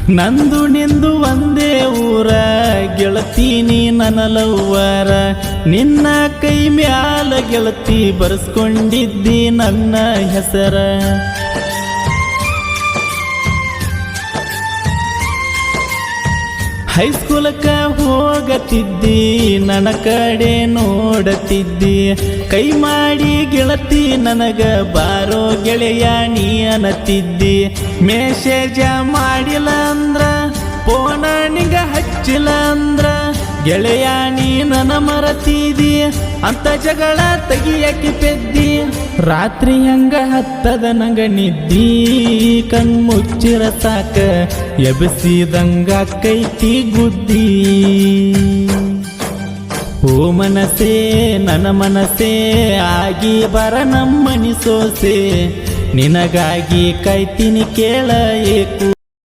ನಂದು ನಿಂದು ಒಂದೇ ಊರ ಗೆಳತೀನಿ ನನ್ನ ಲವ್ವರ ನಿನ್ನ ಕೈ ಮ್ಯಾಲ ಗೆಳತಿ ಬರ್ಸ್ಕೊಂಡಿದ್ದಿ ನನ್ನ ಹೆಸರ ಹೈಸ್ಕೂಲಕ್ಕ ಹೋಗತಿದ್ದಿ ನನ್ನ ಕಡೆ ನೋಡತಿದ್ದಿ ಕೈ ಮಾಡಿ ಗೆಳತಿ ನನಗ ಬಾರೋ ಗೆಳೆಯ ನೀ ಅನ್ನತಿದ್ದಿ ಮೆಸೇಜ ಮಾಡಿಲ್ಲ ಅಂದ್ರ ಫೋನ ನಿಂಗ ಹಚ್ಚಿಲ್ಲ ಅಂದ್ರ ಗೆಳೆಯ ನೀ ನನ್ನ ಮರತಿದಿ ಅಂತ ಜಗಳ ತೆಗಿಯಕ್ಕೆ ಪೆದ್ದಿ ರಾತ್ರಿ ಹಂಗ ಹತ್ತದ ನಂಗ ನಿದ್ದಿ ಕಣ್ಮುಚ್ಚಿರ ಸಾಕ ಎಬಸಿದಂಗ ಕೈತಿ ಗುದ್ದಿ ಓ ಮನಸೇ ನನ್ನ ಮನಸೇ ಆಗಿ ಬರ ನಮ್ಮನಿ ಸೋಸೆ ನಿನಗಾಗಿ ಕಾಯ್ತೀನಿ ಕೇಳ ಏಕು